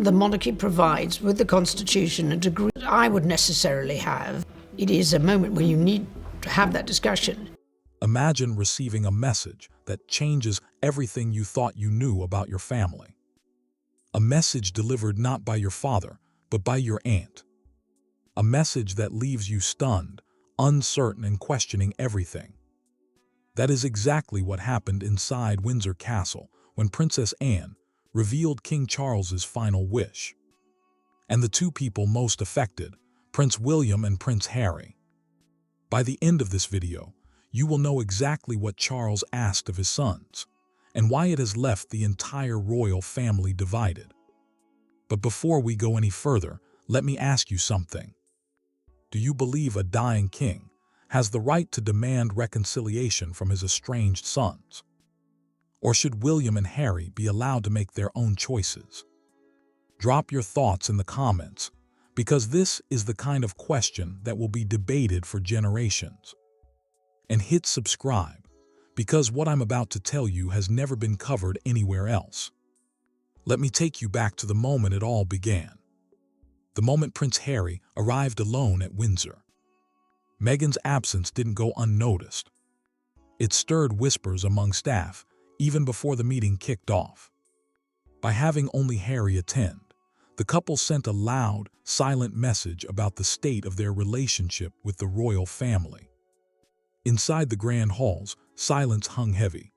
The monarchy provides with the Constitution a degree that I would necessarily have. It is a moment when you need to have that discussion. Imagine receiving a message that changes everything you thought you knew about your family. A message delivered not by your father, but by your aunt. A message that leaves you stunned, uncertain, and questioning everything. That is exactly what happened inside Windsor Castle when Princess Anne revealed King Charles's final wish. And the two people most affected, Prince William and Prince Harry. By the end of this video, you will know exactly what Charles asked of his sons, and why it has left the entire royal family divided. But before we go any further, let me ask you something. Do you believe a dying king has the right to demand reconciliation from his estranged sons? Or should William and Harry be allowed to make their own choices? Drop your thoughts in the comments, because this is the kind of question that will be debated for generations. And hit subscribe, because what I'm about to tell you has never been covered anywhere else. Let me take you back to the moment it all began. The moment Prince Harry arrived alone at Windsor. Meghan's absence didn't go unnoticed. It stirred whispers among staff even before the meeting kicked off. By having only Harry attend, the couple sent a loud, silent message about the state of their relationship with the royal family. Inside the grand halls, silence hung heavy.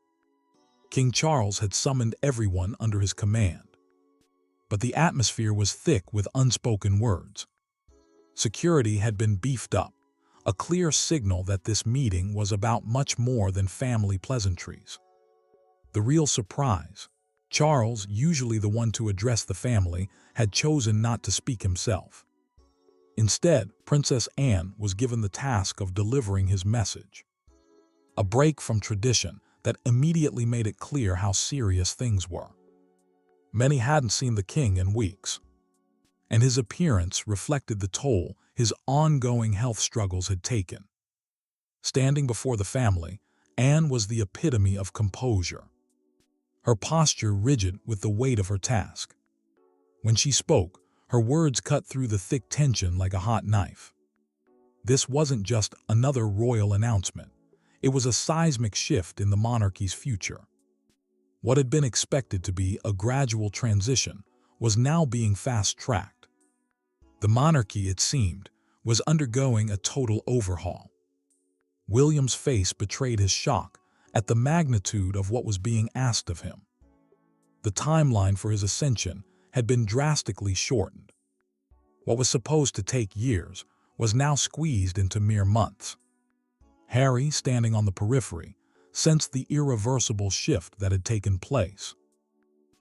King Charles had summoned everyone under his command. But the atmosphere was thick with unspoken words. Security had been beefed up, a clear signal that this meeting was about much more than family pleasantries. The real surprise, Charles, usually the one to address the family, had chosen not to speak himself. Instead, Princess Anne was given the task of delivering his message. A break from tradition that immediately made it clear how serious things were. Many hadn't seen the king in weeks, and his appearance reflected the toll his ongoing health struggles had taken. Standing before the family, Anne was the epitome of composure, her posture rigid with the weight of her task. When she spoke, her words cut through the thick tension like a hot knife. This wasn't just another royal announcement. It was a seismic shift in the monarchy's future. What had been expected to be a gradual transition was now being fast-tracked. The monarchy, it seemed, was undergoing a total overhaul. William's face betrayed his shock at the magnitude of what was being asked of him. The timeline for his ascension had been drastically shortened. What was supposed to take years was now squeezed into mere months. Harry, standing on the periphery, sensed the irreversible shift that had taken place.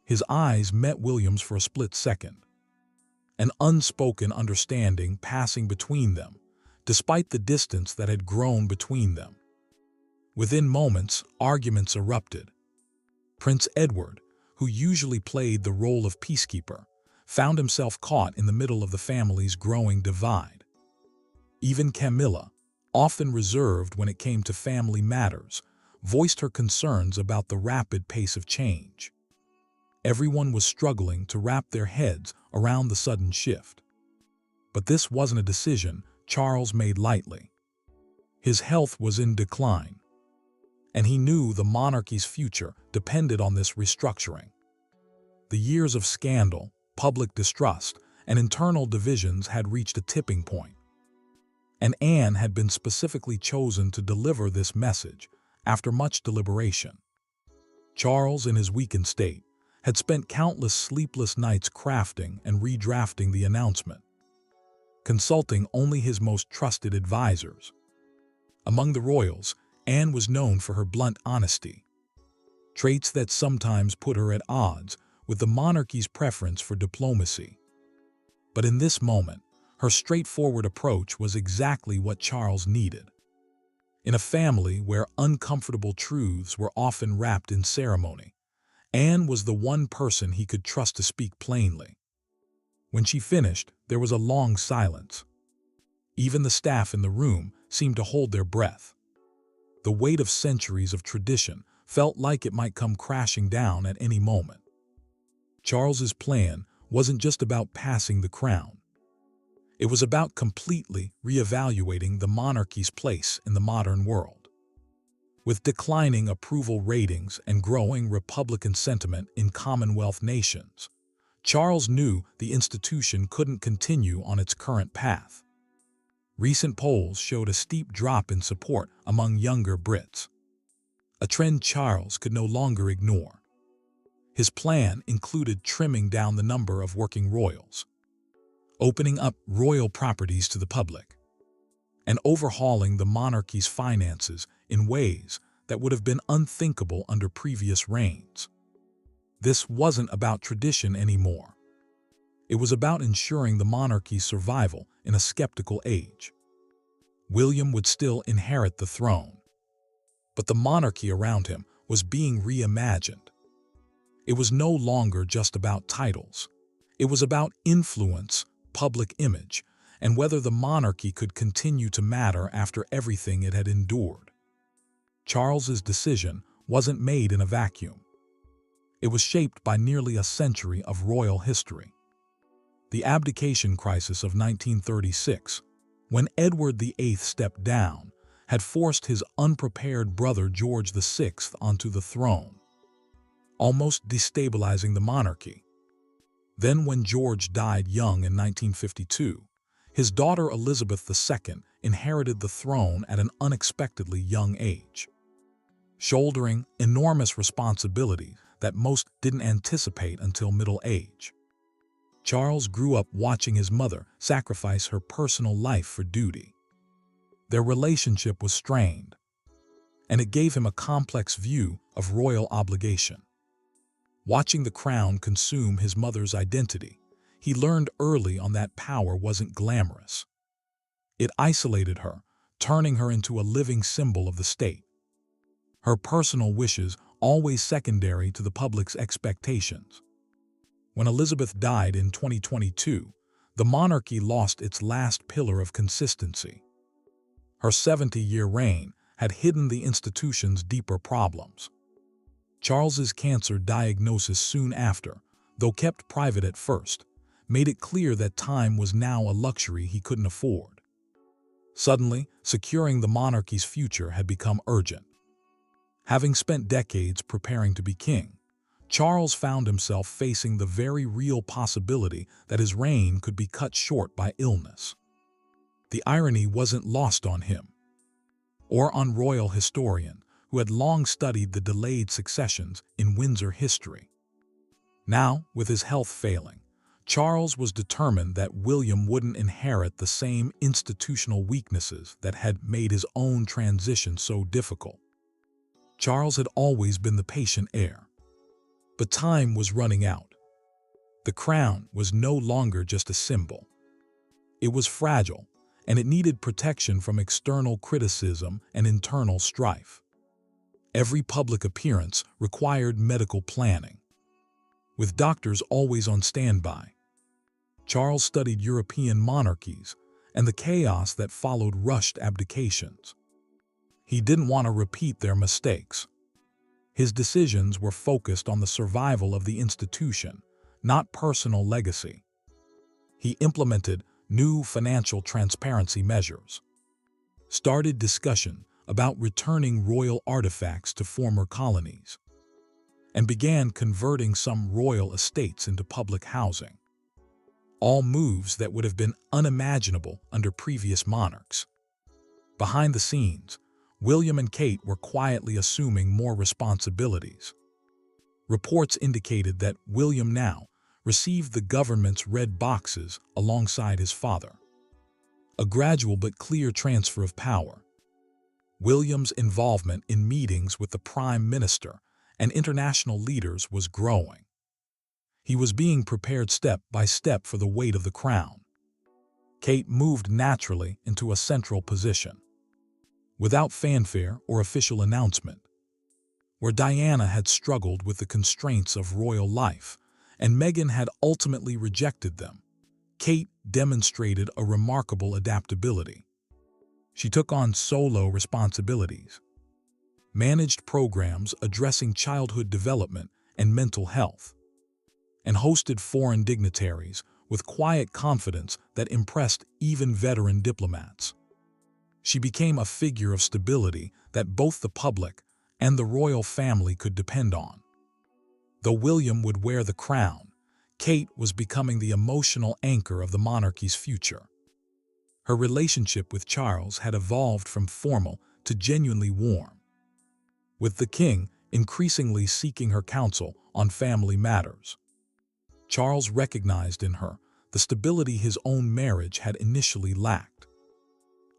His eyes met William's for a split second, an unspoken understanding passing between them, despite the distance that had grown between them. Within moments, arguments erupted. Prince Edward, who usually played the role of peacekeeper, found himself caught in the middle of the family's growing divide. Even Camilla, often reserved when it came to family matters, voiced her concerns about the rapid pace of change. Everyone was struggling to wrap their heads around the sudden shift. But this wasn't a decision Charles made lightly. His health was in decline, and he knew the monarchy's future depended on this restructuring. The years of scandal, public distrust, and internal divisions had reached a tipping point. And Anne had been specifically chosen to deliver this message after much deliberation. Charles, in his weakened state, had spent countless sleepless nights crafting and redrafting the announcement, consulting only his most trusted advisors. Among the royals, Anne was known for her blunt honesty, traits that sometimes put her at odds with the monarchy's preference for diplomacy. But in this moment, her straightforward approach was exactly what Charles needed. In a family where uncomfortable truths were often wrapped in ceremony, Anne was the one person he could trust to speak plainly. When she finished, there was a long silence. Even the staff in the room seemed to hold their breath. The weight of centuries of tradition felt like it might come crashing down at any moment. Charles's plan wasn't just about passing the crown. It was about completely reevaluating the monarchy's place in the modern world. With declining approval ratings and growing Republican sentiment in Commonwealth nations, Charles knew the institution couldn't continue on its current path. Recent polls showed a steep drop in support among younger Brits, a trend Charles could no longer ignore. His plan included trimming down the number of working royals, opening up royal properties to the public, and overhauling the monarchy's finances in ways that would have been unthinkable under previous reigns. This wasn't about tradition anymore. It was about ensuring the monarchy's survival in a skeptical age. William would still inherit the throne, but the monarchy around him was being reimagined. It was no longer just about titles. It was about influence, public image, and whether the monarchy could continue to matter after everything it had endured. Charles's decision wasn't made in a vacuum. It was shaped by nearly a century of royal history. The abdication crisis of 1936, when Edward VIII stepped down, had forced his unprepared brother George VI onto the throne, almost destabilizing the monarchy. Then when George died young in 1952, his daughter Elizabeth II inherited the throne at an unexpectedly young age, shouldering enormous responsibility that most didn't anticipate until middle age. Charles grew up watching his mother sacrifice her personal life for duty. Their relationship was strained, and it gave him a complex view of royal obligation. Watching the crown consume his mother's identity, he learned early on that power wasn't glamorous. It isolated her, turning her into a living symbol of the state. Her personal wishes always secondary to the public's expectations. When Elizabeth died in 2022, the monarchy lost its last pillar of consistency. Her 70-year reign had hidden the institution's deeper problems. Charles's cancer diagnosis soon after, though kept private at first, made it clear that time was now a luxury he couldn't afford. Suddenly, securing the monarchy's future had become urgent. Having spent decades preparing to be king, Charles found himself facing the very real possibility that his reign could be cut short by illness. The irony wasn't lost on him, or on royal historian who had long studied the delayed successions in Windsor history. Now, with his health failing, Charles was determined that William wouldn't inherit the same institutional weaknesses that had made his own transition so difficult. Charles had always been the patient heir, but time was running out. The crown was no longer just a symbol. It was fragile, and it needed protection from external criticism and internal strife. Every public appearance required medical planning, with doctors always on standby. Charles studied European monarchies and the chaos that followed rushed abdications. He didn't want to repeat their mistakes. His decisions were focused on the survival of the institution, not personal legacy. He implemented new financial transparency measures, started discussion about returning royal artifacts to former colonies, and began converting some royal estates into public housing. All moves that would have been unimaginable under previous monarchs. Behind the scenes, William and Kate were quietly assuming more responsibilities. Reports indicated that William now received the government's red boxes alongside his father. A gradual but clear transfer of power. William's involvement in meetings with the Prime Minister and international leaders was growing. He was being prepared step by step for the weight of the crown. Kate moved naturally into a central position, without fanfare or official announcement. Where Diana had struggled with the constraints of royal life, and Meghan had ultimately rejected them, Kate demonstrated a remarkable adaptability. She took on solo responsibilities, managed programs addressing childhood development and mental health, and hosted foreign dignitaries with quiet confidence that impressed even veteran diplomats. She became a figure of stability that both the public and the royal family could depend on. Though William would wear the crown, Kate was becoming the emotional anchor of the monarchy's future. Her relationship with Charles had evolved from formal to genuinely warm, with the king increasingly seeking her counsel on family matters. Charles recognized in her the stability his own marriage had initially lacked.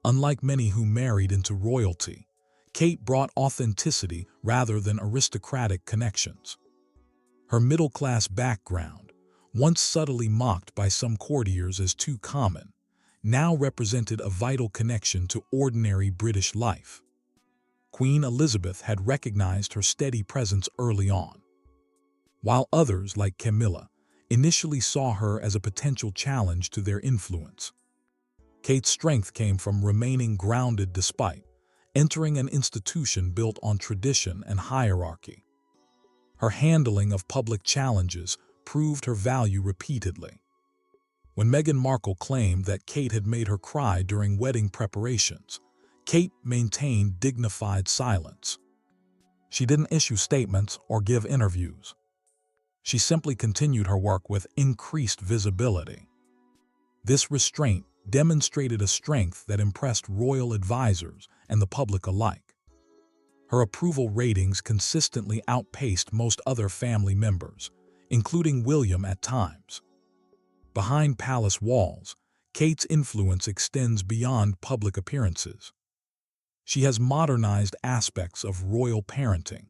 Unlike many who married into royalty, Kate brought authenticity rather than aristocratic connections. Her middle-class background, once subtly mocked by some courtiers as too common, now represented a vital connection to ordinary British life. Queen Elizabeth had recognized her steady presence early on, while others, like Camilla, initially saw her as a potential challenge to their influence. Kate's strength came from remaining grounded despite entering an institution built on tradition and hierarchy. Her handling of public challenges proved her value repeatedly. When Meghan Markle claimed that Kate had made her cry during wedding preparations, Kate maintained dignified silence. She didn't issue statements or give interviews. She simply continued her work with increased visibility. This restraint demonstrated a strength that impressed royal advisors and the public alike. Her approval ratings consistently outpaced most other family members, including William at times. Behind palace walls, Kate's influence extends beyond public appearances. She has modernized aspects of royal parenting,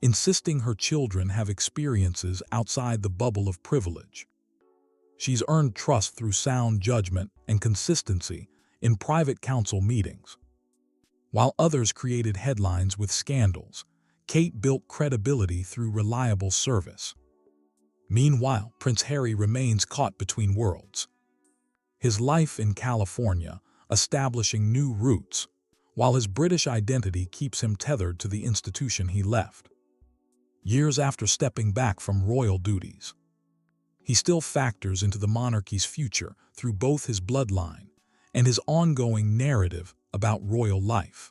insisting her children have experiences outside the bubble of privilege. She's earned trust through sound judgment and consistency in private council meetings. While others created headlines with scandals, Kate built credibility through reliable service. Meanwhile, Prince Harry remains caught between worlds. His life in California, establishing new roots, while his British identity keeps him tethered to the institution he left. Years after stepping back from royal duties, he still factors into the monarchy's future through both his bloodline and his ongoing narrative about royal life.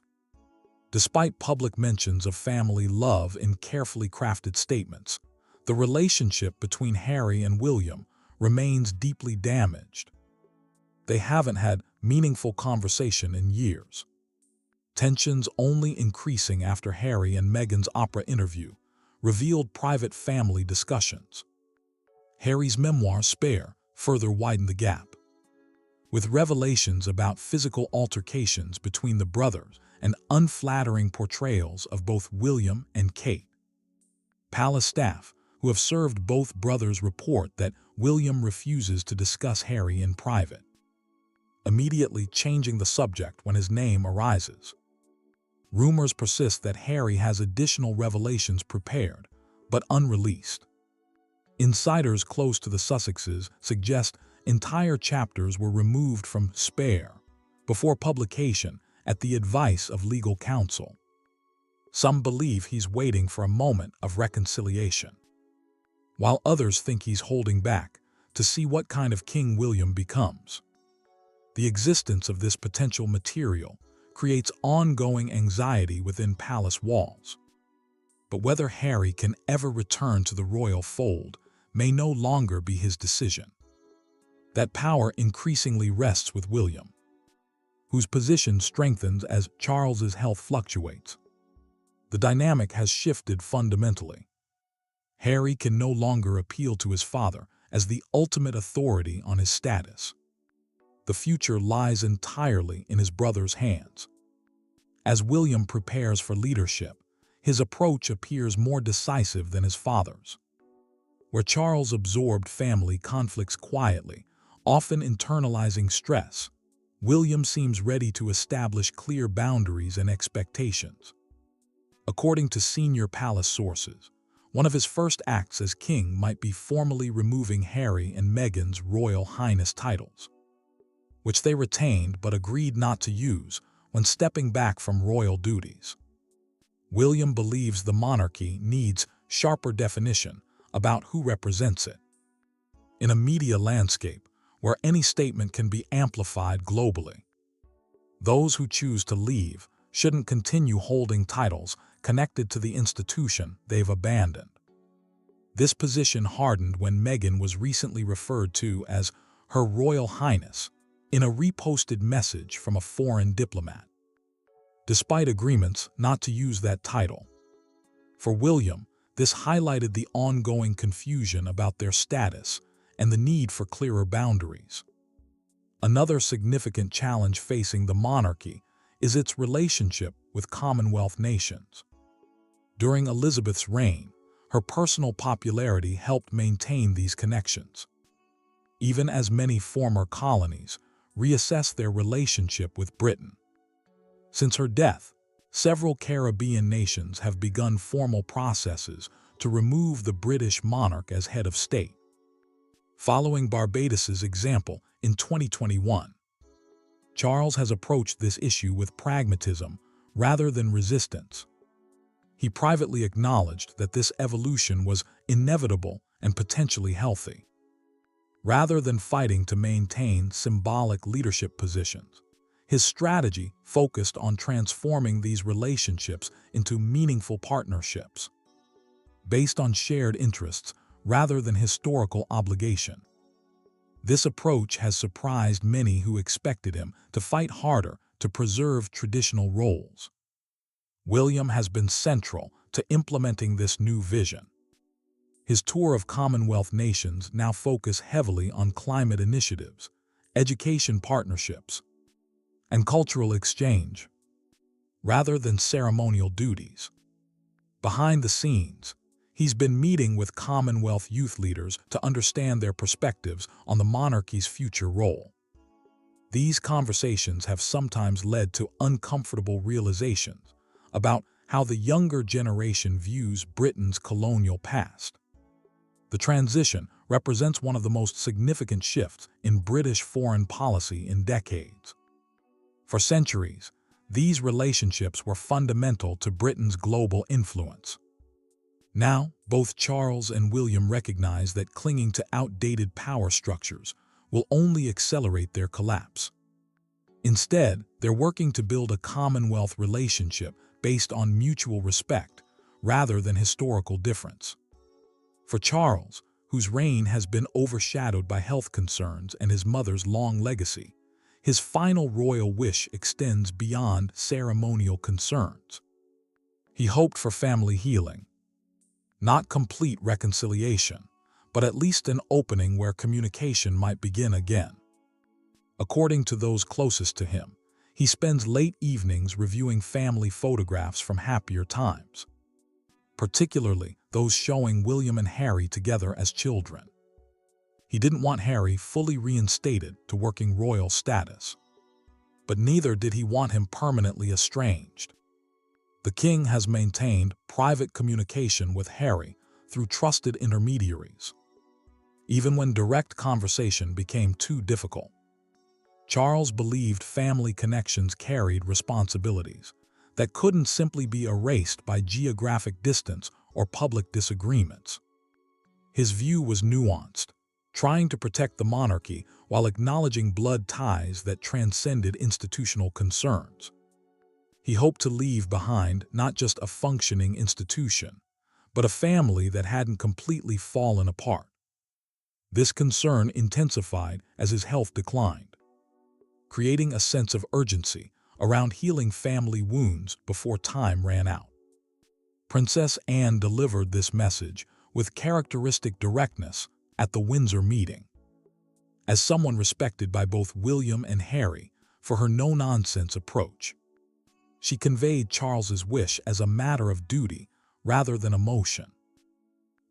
Despite public mentions of family love in carefully crafted statements, the relationship between Harry and William remains deeply damaged. They haven't had meaningful conversation in years. Tensions only increasing after Harry and Meghan's opera interview revealed private family discussions. Harry's memoir, Spare, further widened the gap, with revelations about physical altercations between the brothers and unflattering portrayals of both William and Kate. Palace staff, who have served both brothers, report that William refuses to discuss Harry in private, immediately changing the subject when his name arises. Rumors persist that Harry has additional revelations prepared, but unreleased. Insiders close to the Sussexes suggest entire chapters were removed from Spare before publication at the advice of legal counsel. Some believe he's waiting for a moment of reconciliation, while others think he's holding back to see what kind of King William becomes. The existence of this potential material creates ongoing anxiety within palace walls. But whether Harry can ever return to the royal fold may no longer be his decision. That power increasingly rests with William, whose position strengthens as Charles's health fluctuates. The dynamic has shifted fundamentally. Harry can no longer appeal to his father as the ultimate authority on his status. The future lies entirely in his brother's hands. As William prepares for leadership, his approach appears more decisive than his father's. Where Charles absorbed family conflicts quietly, often internalizing stress, William seems ready to establish clear boundaries and expectations. According to senior palace sources, one of his first acts as king might be formally removing Harry and Meghan's Royal Highness titles, which they retained but agreed not to use when stepping back from royal duties. William believes the monarchy needs sharper definition about who represents it. in a media landscape where any statement can be amplified globally. Those who choose to leave shouldn't continue holding titles connected to the institution they've abandoned. This position hardened when Meghan was recently referred to as Her Royal Highness in a reposted message from a foreign diplomat, despite agreements not to use that title. For William, this highlighted the ongoing confusion about their status and the need for clearer boundaries. Another significant challenge facing the monarchy is its relationship with Commonwealth nations. During Elizabeth's reign, her personal popularity helped maintain these connections, even as many former colonies reassessed their relationship with Britain. Since her death, several Caribbean nations have begun formal processes to remove the British monarch as head of state. Following Barbados's example in 2021, Charles has approached this issue with pragmatism rather than resistance. He privately acknowledged that this evolution was inevitable and potentially healthy. Rather than fighting to maintain symbolic leadership positions, his strategy focused on transforming these relationships into meaningful partnerships, based on shared interests rather than historical obligation. This approach has surprised many who expected him to fight harder to preserve traditional roles. William has been central to implementing this new vision. His tour of Commonwealth nations now focus heavily on climate initiatives, education partnerships, and cultural exchange, rather than ceremonial duties. Behind the scenes, he's been meeting with Commonwealth youth leaders to understand their perspectives on the monarchy's future role. These conversations have sometimes led to uncomfortable realizations about how the younger generation views Britain's colonial past. The transition represents one of the most significant shifts in British foreign policy in decades. For centuries, these relationships were fundamental to Britain's global influence. Now, both Charles and William recognize that clinging to outdated power structures will only accelerate their collapse. Instead, they're working to build a Commonwealth relationship based on mutual respect rather than historical difference. For Charles, whose reign has been overshadowed by health concerns and his mother's long legacy, his final royal wish extends beyond ceremonial concerns. He hoped for family healing, not complete reconciliation, but at least an opening where communication might begin again. According to those closest to him, he spends late evenings reviewing family photographs from happier times, particularly those showing William and Harry together as children. He didn't want Harry fully reinstated to working royal status, but neither did he want him permanently estranged. The king has maintained private communication with Harry through trusted intermediaries, even when direct conversation became too difficult. Charles believed family connections carried responsibilities that couldn't simply be erased by geographic distance or public disagreements. His view was nuanced, trying to protect the monarchy while acknowledging blood ties that transcended institutional concerns. He hoped to leave behind not just a functioning institution, but a family that hadn't completely fallen apart. This concern intensified as his health declined, creating a sense of urgency around healing family wounds before time ran out. Princess Anne delivered this message with characteristic directness at the Windsor meeting. As someone respected by both William and Harry for her no-nonsense approach, she conveyed Charles's wish as a matter of duty rather than emotion.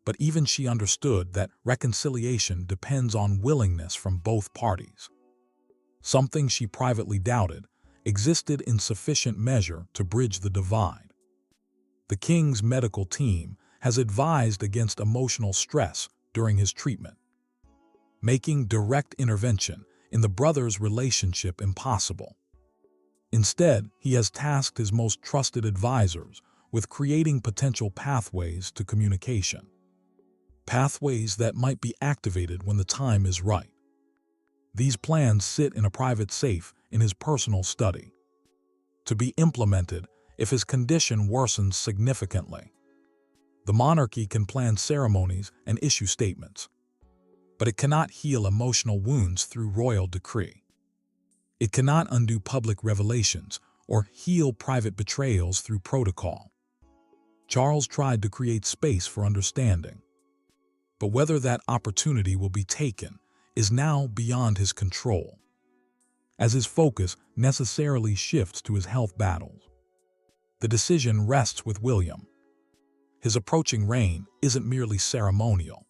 But even she understood that reconciliation depends on willingness from both parties. Something she privately doubted existed in sufficient measure to bridge the divide. The king's medical team has advised against emotional stress during his treatment, making direct intervention in the brothers' relationship impossible. Instead, he has tasked his most trusted advisors with creating potential pathways to communication. pathways that might be activated when the time is right. These plans sit in a private safe in his personal study, to be implemented if his condition worsens significantly. The monarchy can plan ceremonies and issue statements, but it cannot heal emotional wounds through royal decree. It cannot undo public revelations or heal private betrayals through protocol. Charles tried to create space for understanding, but whether that opportunity will be taken is now beyond his control, as his focus necessarily shifts to his health battles. The decision rests with William. His approaching reign isn't merely ceremonial.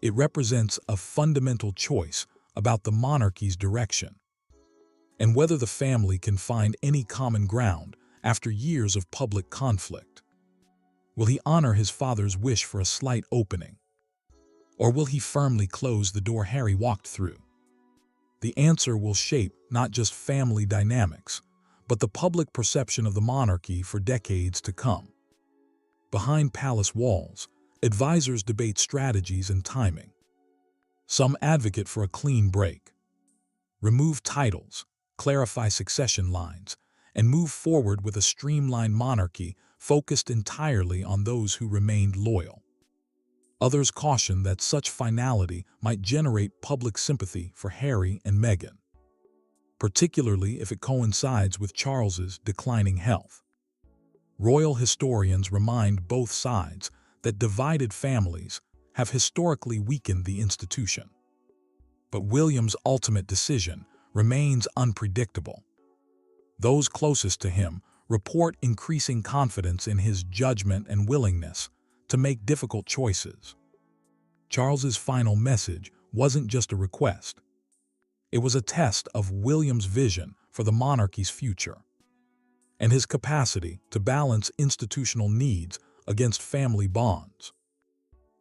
It represents a fundamental choice about the monarchy's direction, and whether the family can find any common ground after years of public conflict. Will he honor his father's wish for a slight opening, or will he firmly close the door Harry walked through? The answer will shape not just family dynamics, but the public perception of the monarchy for decades to come. Behind palace walls, advisors debate strategies and timing. Some advocate for a clean break, remove titles, clarify succession lines, and move forward with a streamlined monarchy focused entirely on those who remained loyal. Others caution that such finality might generate public sympathy for Harry and Meghan, particularly if it coincides with Charles's declining health. Royal historians remind both sides that divided families have historically weakened the institution. But William's ultimate decision remains unpredictable. Those closest to him report increasing confidence in his judgment and willingness to make difficult choices. Charles's final message wasn't just a request. It was a test of William's vision for the monarchy's future and his capacity to balance institutional needs against family bonds.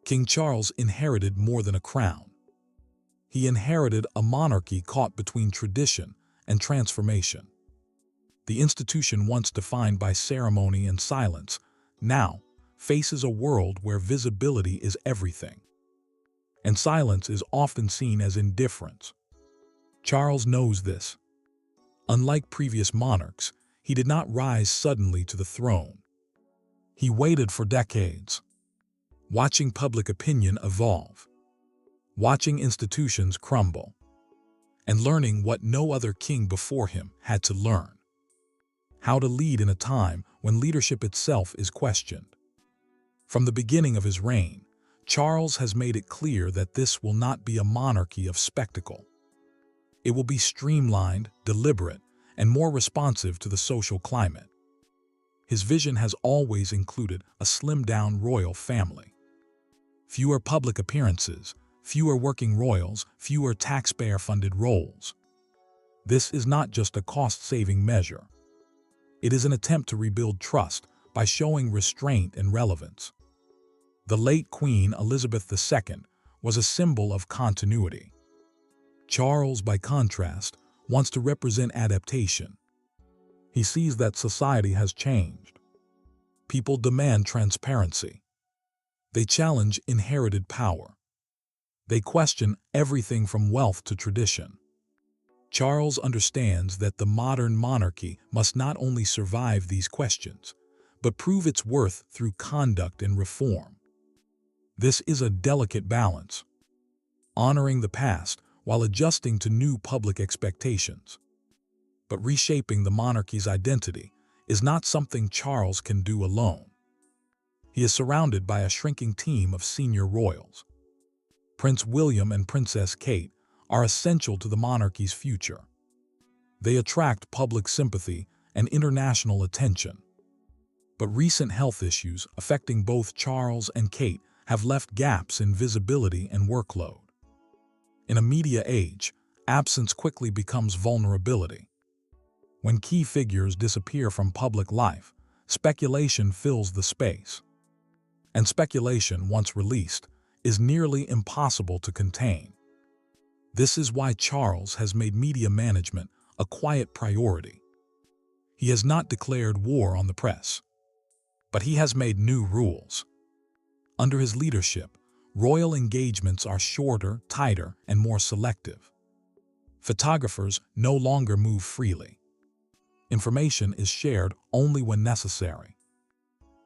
King Charles inherited more than a crown. He inherited a monarchy caught between tradition and transformation. The institution once defined by ceremony and silence now faces a world where visibility is everything, and silence is often seen as indifference. Charles knows this. Unlike previous monarchs, he did not rise suddenly to the throne. He waited for decades, watching public opinion evolve, watching institutions crumble, and learning what no other king before him had to learn: how to lead in a time when leadership itself is questioned. From the beginning of his reign, Charles has made it clear that this will not be a monarchy of spectacle. It will be streamlined, deliberate, and more responsive to the social climate. His vision has always included a slimmed-down royal family. Fewer public appearances, fewer working royals, fewer taxpayer-funded roles. This is not just a cost-saving measure. It is an attempt to rebuild trust by showing restraint and relevance. The late Queen Elizabeth II was a symbol of continuity. Charles, by contrast, wants to represent adaptation. He sees that society has changed. People demand transparency. They challenge inherited power. They question everything from wealth to tradition. Charles understands that the modern monarchy must not only survive these questions, but prove its worth through conduct and reform. This is a delicate balance, honoring the past while adjusting to new public expectations. But reshaping the monarchy's identity is not something Charles can do alone. He is surrounded by a shrinking team of senior royals. Prince William and Princess Kate are essential to the monarchy's future. They attract public sympathy and international attention. But recent health issues affecting both Charles and Kate have left gaps in visibility and workload. In a media age, absence quickly becomes vulnerability. When key figures disappear from public life, speculation fills the space. And speculation, once released, is nearly impossible to contain. This is why Charles has made media management a quiet priority. He has not declared war on the press, but he has made new rules. Under his leadership, Royal engagements are shorter, tighter, and more selective. Photographers no longer move freely. Information is shared only when necessary.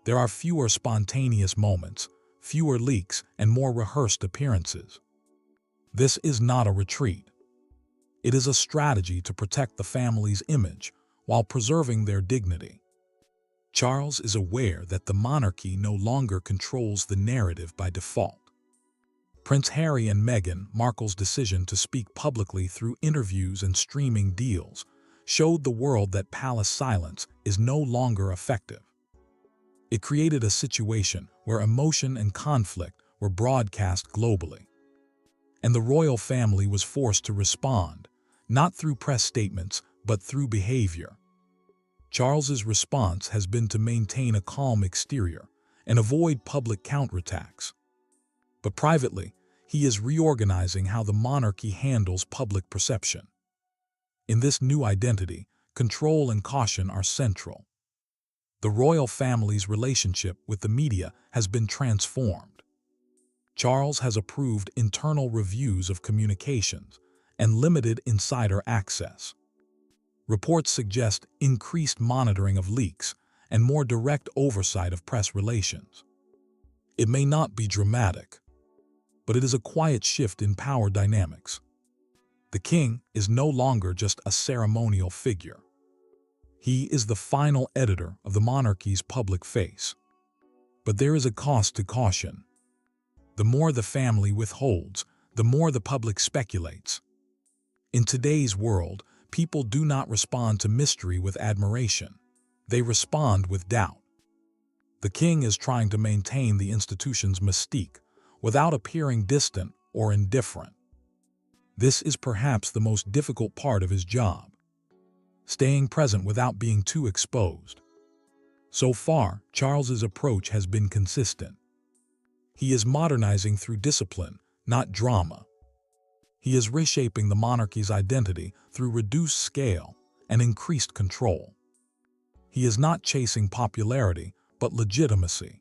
There are fewer spontaneous moments, fewer leaks, and more rehearsed appearances. This is not a retreat. It is a strategy to protect the family's image while preserving their dignity. Charles is aware that the monarchy no longer controls the narrative by default. Prince Harry and Meghan Markle's decision to speak publicly through interviews and streaming deals showed the world that palace silence is no longer effective. It created a situation where emotion and conflict were broadcast globally. And the royal family was forced to respond, not through press statements, but through behavior. Charles's response has been to maintain a calm exterior and avoid public counterattacks. But privately, he is reorganizing how the monarchy handles public perception. In this new identity, control and caution are central. The royal family's relationship with the media has been transformed. Charles has approved internal reviews of communications and limited insider access. Reports suggest increased monitoring of leaks and more direct oversight of press relations. It may not be dramatic, but it is a quiet shift in power dynamics. The king is no longer just a ceremonial figure. He is the final editor of the monarchy's public face. But there is a cost to caution. The more the family withholds, the more the public speculates. In today's world, people do not respond to mystery with admiration. They respond with doubt. The king is trying to maintain the institution's mystique without appearing distant or indifferent. This is perhaps the most difficult part of his job, staying present without being too exposed. So far, Charles's approach has been consistent. He is modernizing through discipline, not drama. He is reshaping the monarchy's identity through reduced scale and increased control. He is not chasing popularity, but legitimacy.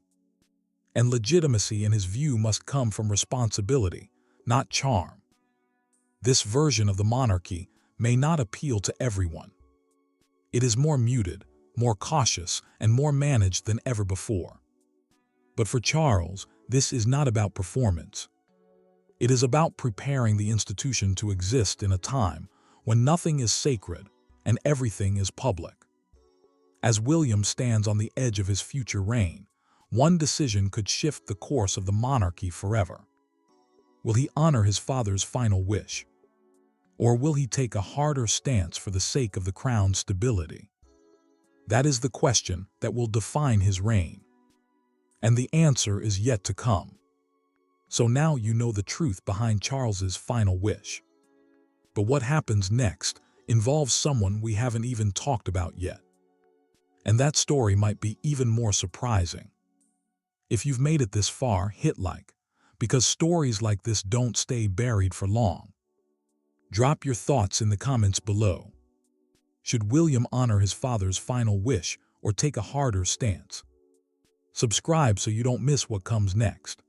And legitimacy, in his view, must come from responsibility, not charm. This version of the monarchy may not appeal to everyone. It is more muted, more cautious, and more managed than ever before. But for Charles, this is not about performance. It is about preparing the institution to exist in a time when nothing is sacred and everything is public. As William stands on the edge of his future reign, one decision could shift the course of the monarchy forever. Will he honor his father's final wish? Or will he take a harder stance for the sake of the crown's stability? That is the question that will define his reign. And the answer is yet to come. So now you know the truth behind Charles's final wish. But what happens next involves someone we haven't even talked about yet. And that story might be even more surprising. If you've made it this far, hit like, because stories like this don't stay buried for long. Drop your thoughts in the comments below. Should William honor his father's final wish or take a harder stance? Subscribe so you don't miss what comes next.